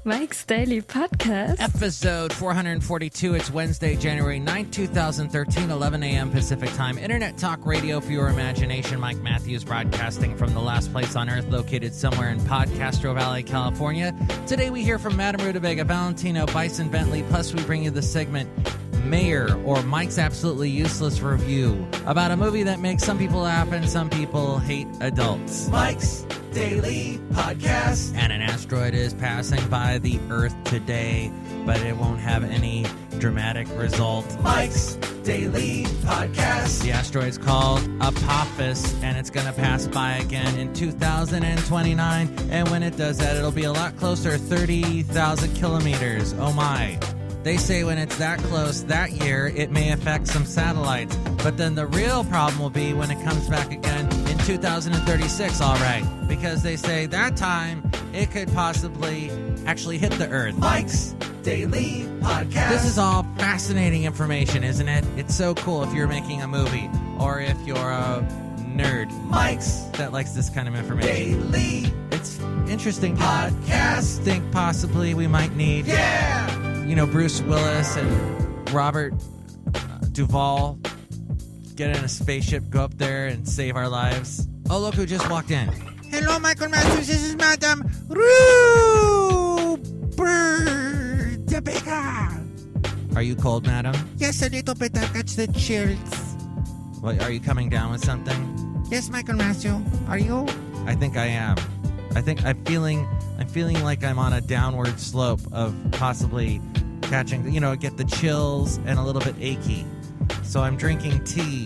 Mike's Daily Podcast. Episode 442. It's Wednesday, January 9th, 2013, 11 a.m. Pacific Time. Internet talk radio for your imagination. Mike Matthews broadcasting from the last place on earth, located somewhere in Podcastro Valley, California. Today we hear from Madame Rootabega, Valentino, Bison Bentley, plus we bring you the segment MAUR, or Mike's Absolutely Useless Review, about a movie that makes some people laugh and some people hate adults. Mike's Daily Podcast. And an asteroid is passing by the Earth today, but it won't have any dramatic result. Mike's Daily Podcast. The asteroid's called Apophis, and it's going to pass by again in 2029. And when it does that, it'll be a lot closer, 30,000 kilometers. Oh my. They say when it's that close that year, it may affect some satellites. But then the real problem will be when it comes back again in 2036, all right. Because they say that time, it could possibly actually hit the Earth. Mike's Daily Podcast. This is all fascinating information, isn't it? It's so cool if you're making a movie or if you're a nerd. Mike's that likes this kind of information. Daily. It's interesting podcast. Think possibly we might need... Yeah! You know, Bruce Willis and Robert Duvall get in a spaceship, go up there and save our lives. Oh, look who just walked in. Hello, Michael Matthews. This is Madame Rootabega. Are you cold, madam? Yes, a little bit. I catch the chills. What, are you coming down with something? Yes, Michael Matthews. Are you? I think I am. I'm feeling like I'm on a downward slope of possibly catching, get the chills and a little bit achy. So I'm drinking tea,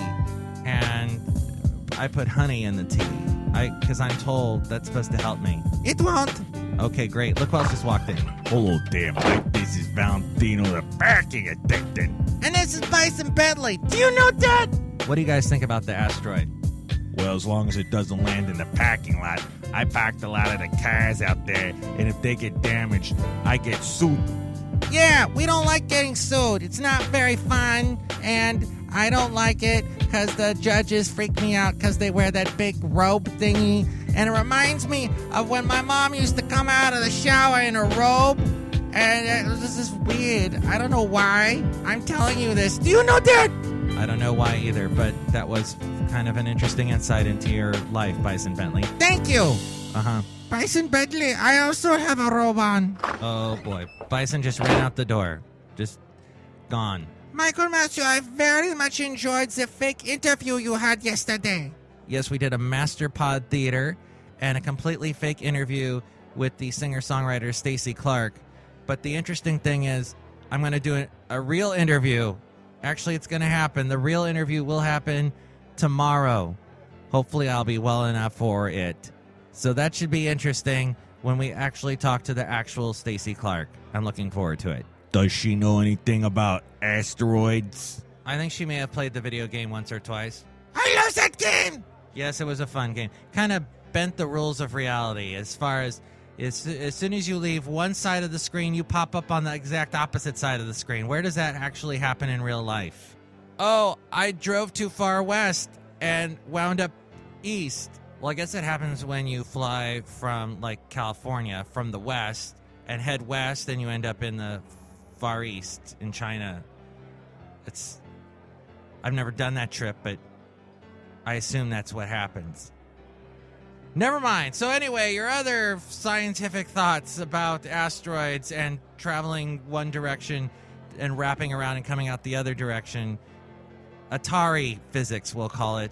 and I put honey in the tea, because I'm told that's supposed to help me. It won't. Okay, great. Look who else just walked in. Hello there, Mike. This is Valentino, the parking attendant. And this is Bison Bentley. Do you know that? What do you guys think about the asteroid? Well, as long as it doesn't land in the parking lot. I parked a lot of the cars out there, and if they get damaged, I get sued. Yeah, we don't like getting sued. It's not very fun, and I don't like it because the judges freak me out because they wear that big robe thingy, and it reminds me of when my mom used to come out of the shower in a robe, and this is weird. I don't know why. I'm telling you this. Do you know that? I don't know why either, but that was kind of an interesting insight into your life, Bison Bentley. Thank you. Uh-huh. Bison Bentley, I also have a robe on. Oh, boy. Bison just ran out the door. Just gone. Michael Matthew, I very much enjoyed the fake interview you had yesterday. Yes, we did a Master Pod Theater and a completely fake interview with the singer-songwriter Stacey Clark. But the interesting thing is, I'm going to do a real interview. Actually, it's going to happen. The real interview will happen tomorrow. Hopefully, I'll be well enough for it. So that should be interesting when we actually talk to the actual Stacey Clark. I'm looking forward to it. Does she know anything about asteroids? I think she may have played the video game once or twice. I love that game! Yes, it was a fun game. Kind of bent the rules of reality as far as soon as you leave one side of the screen, you pop up on the exact opposite side of the screen. Where does that actually happen in real life? Oh, I drove too far west and wound up east. Well, I guess it happens when you fly from, California from the west and head west, and you end up in the Far East in China. I've never done that trip, but I assume that's what happens. Never mind. So anyway, your other scientific thoughts about asteroids and traveling one direction and wrapping around and coming out the other direction. Atari physics, we'll call it.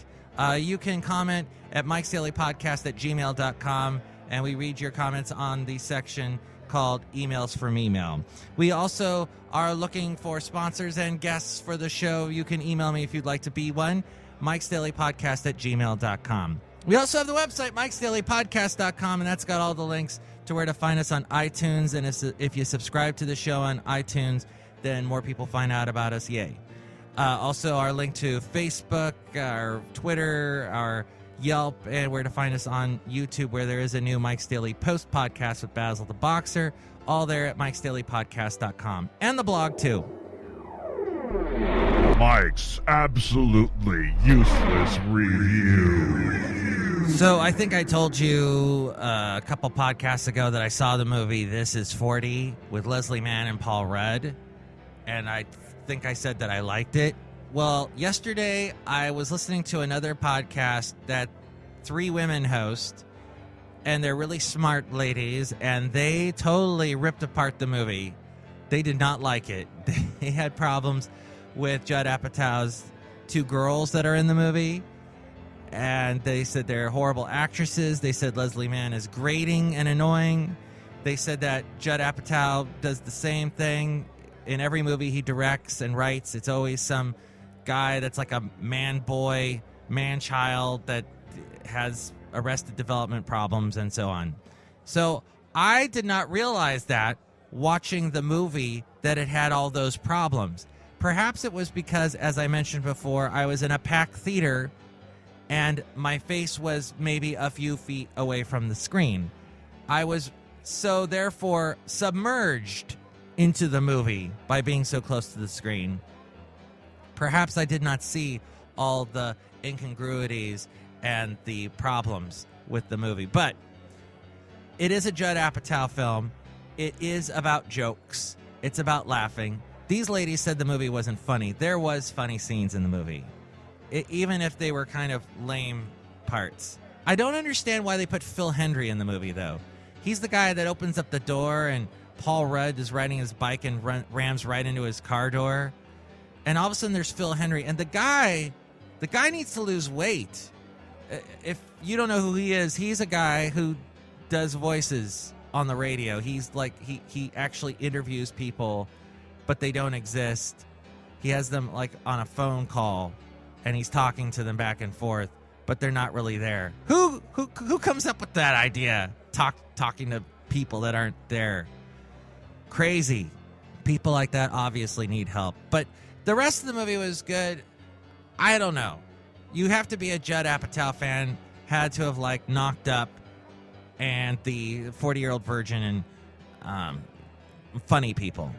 You can comment at mikesdailypodcast@gmail.com, and we read your comments on the section called Emails from Email. We also are looking for sponsors and guests for the show. You can email me if you'd like to be one, mikesdailypodcast@gmail.com. We also have the website, mikesdailypodcast.com, and that's got all the links to where to find us on iTunes. And if you subscribe to the show on iTunes, then more people find out about us. Yay. Also, our link to Facebook, our Twitter, our Yelp, and where to find us on YouTube, where there is a new Mike's Daily Post podcast with Basil the Boxer. All there at mikesdailypodcast.com. And the blog, too. Mike's absolutely useless review. So I think I told you a couple podcasts ago that I saw the movie This Is 40 with Leslie Mann and Paul Rudd, and I think I said that I liked it. Well, yesterday I was listening to another podcast that 3 women host, and they're really smart ladies, and they totally ripped apart the movie. They did not like it. They had problems with Judd Apatow's 2 girls that are in the movie, and they said they're horrible actresses. They said Leslie Mann is grating and annoying. They said that Judd Apatow does the same thing in every movie he directs and writes. It's always some guy that's like a man-boy, man-child that has Arrested Development problems and so on. So I did not realize that watching the movie that it had all those problems. Perhaps it was because, as I mentioned before, I was in a packed theater and my face was maybe a few feet away from the screen. I was so therefore submerged into the movie by being so close to the screen. Perhaps I did not see all the incongruities and the problems with the movie. But it is a Judd Apatow film. It is about jokes. It's about laughing. These ladies said the movie wasn't funny. There was funny scenes in the movie, even if they were kind of lame parts. I don't understand why they put Phil Hendry in the movie, though. He's the guy that opens up the door, and Paul Rudd is riding his bike and rams right into his car door. And all of a sudden there's Phil Hendry. And the guy needs to lose weight. If you don't know who he is, he's a guy who does voices on the radio. He's like, he actually interviews people, but they don't exist. He has them like on a phone call, and he's talking to them back and forth, but they're not really there. Who comes up with that idea? Talking to people that aren't there. Crazy. People like that obviously need help. But the rest of the movie was good. I don't know. You have to be a Judd Apatow fan. Had to have like Knocked Up and the 40-Year-Old Virgin and Funny People.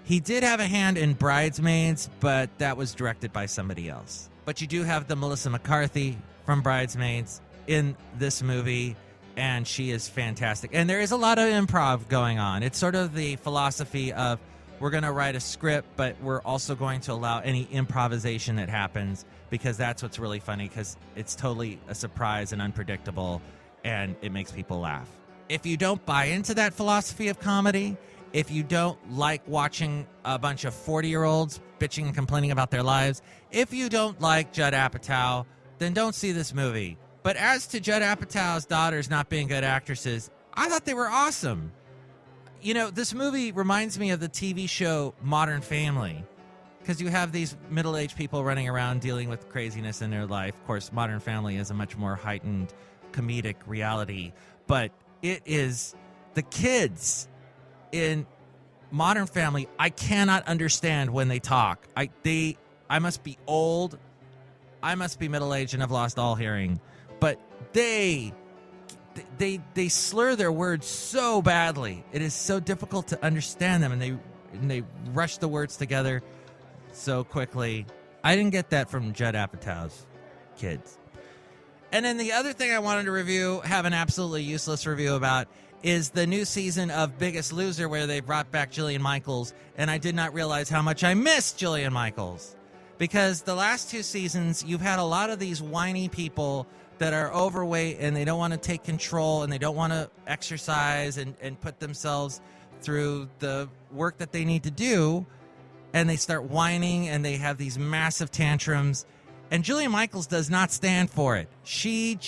He did have a hand in Bridesmaids, but that was directed by somebody else. But you do have the Melissa McCarthy from Bridesmaids in this movie, and she is fantastic. And there is a lot of improv going on. It's sort of the philosophy of we're going to write a script, but we're also going to allow any improvisation that happens, because that's what's really funny, because it's totally a surprise and unpredictable, and it makes people laugh. If you don't buy into that philosophy of comedy, if you don't like watching a bunch of 40-year-olds bitching and complaining about their lives, if you don't like Judd Apatow, then don't see this movie. But as to Judd Apatow's daughters not being good actresses, I thought they were awesome. You know, this movie reminds me of the TV show Modern Family, because you have these middle-aged people running around dealing with craziness in their life. Of course, Modern Family is a much more heightened comedic reality, but it is the kids in Modern Family. I cannot understand when they talk. I must be old. I must be middle-aged and have lost all hearing. But they slur their words so badly. It is so difficult to understand them, and they rush the words together so quickly. I didn't get that from Judd Apatow's kids. And then the other thing I wanted to review, have an absolutely useless review about, is the new season of Biggest Loser, where they brought back Jillian Michaels, and I did not realize how much I missed Jillian Michaels. Because the last 2 seasons, you've had a lot of these whiny people that are overweight, and they don't want to take control, and they don't want to exercise and put themselves through the work that they need to do, and they start whining, and they have these massive tantrums. And Jillian Michaels does not stand for it. She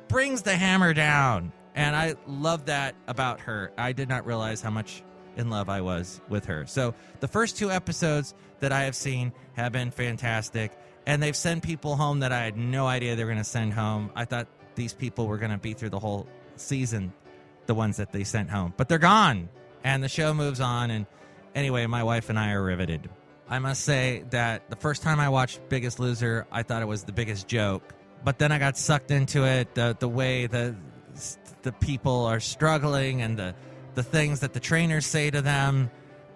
brings the hammer down. And I love that about her. I did not realize how much in love I was with her. So the first 2 episodes that I have seen have been fantastic. And they've sent people home that I had no idea they were going to send home. I thought these people were going to be through the whole season, the ones that they sent home. But they're gone. And the show moves on. And anyway, my wife and I are riveted. I must say that the first time I watched Biggest Loser, I thought it was the biggest joke. But then I got sucked into it, the way the people are struggling, and the things that the trainers say to them,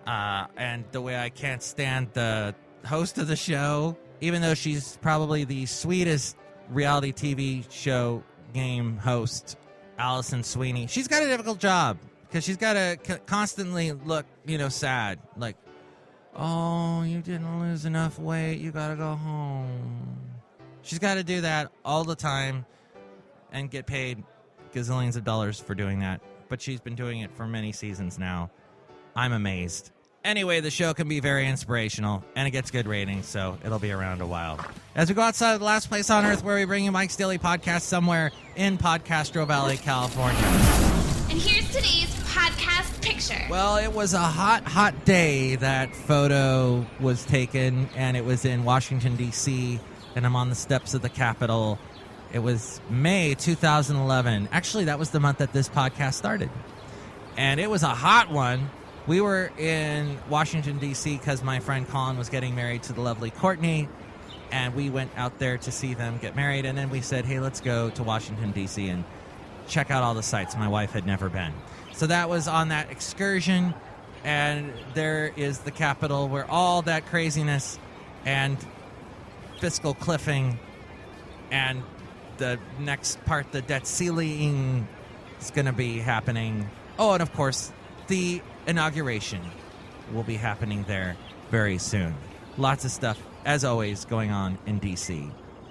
and the way I can't stand the host of the show, even though she's probably the sweetest reality TV show game host, Allison Sweeney. She's got a difficult job because she's got to constantly look, sad. Like, oh, you didn't lose enough weight. You got to go home. She's got to do that all the time and get paid gazillions of dollars for doing that. But she's been doing it for many seasons now. I'm amazed. Anyway, the show can be very inspirational, and it gets good ratings, so it'll be around a while. As we go outside of the last place on earth where we bring you Mike's Daily Podcast somewhere in Podcastro Valley, California. And here's today's podcast picture. Well, it was a hot, hot day that photo was taken, and it was in Washington, D.C., and I'm on the steps of the Capitol. It was May 2011. Actually, that was the month that this podcast started. And it was a hot one. We were in Washington, D.C. because my friend Colin was getting married to the lovely Courtney, and we went out there to see them get married, and then we said, hey, let's go to Washington, D.C. and check out all the sites my wife had never been. So that was on that excursion, and there is the Capitol where all that craziness and fiscal cliffing and the next part, the debt ceiling, is going to be happening. Oh, and of course, the inauguration will be happening there very soon. Lots of stuff, as always, going on in D.C.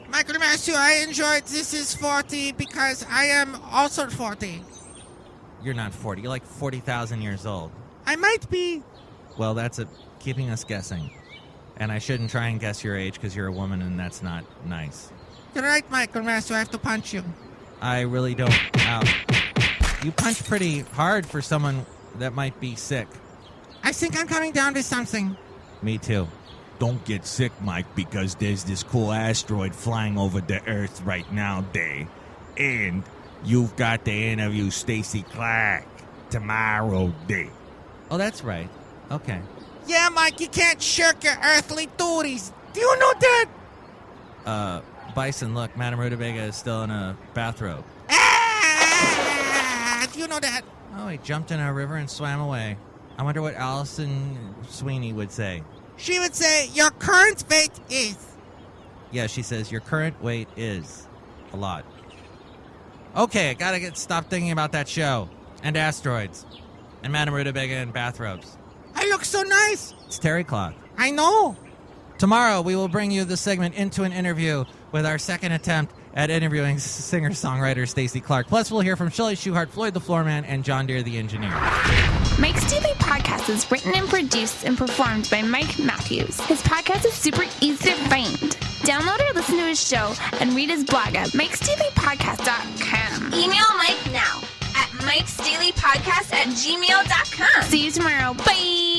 Michael Matthew, I enjoyed This Is 40 because I am also 40. You're not 40. You're like 40,000 years old. I might be. Well, that's keeping us guessing. And I shouldn't try and guess your age because you're a woman, and that's not nice. You're right, Michael Matthew. I have to punch you. I really don't. You punch pretty hard for someone that might be sick. I think I'm coming down with something. Me too. Don't get sick, Mike, because there's this cool asteroid flying over the Earth right now, day. And you've got to interview Stacy Clark tomorrow, day. Oh, that's right. Okay. Yeah, Mike, you can't shirk your earthly duties. Do you know that? Bison, look, Madame Rootabega is still in a bathrobe. Do you know that? Oh, he jumped in a river and swam away. I wonder what Allison Sweeney would say. She would say, your current weight is. Yeah, she says, your current weight is a lot. Okay, I gotta stop thinking about that show. And asteroids. And Madame Rootabega in bathrobes. I look so nice. It's terry cloth. I know. Tomorrow, we will bring you the segment Into an Interview with our second attempt at interviewing singer-songwriter Stacy Clark. Plus, we'll hear from Shelley Shuhart, Floyd the Floorman, and John Deere the Engineer. Mike's Daily Podcast is written and produced and performed by Mike Matthews. His podcast is super easy to find. Download or listen to his show and read his blog at mikesdailypodcast.com. Email Mike now at mikesdailypodcast@gmail.com. See you tomorrow. Bye.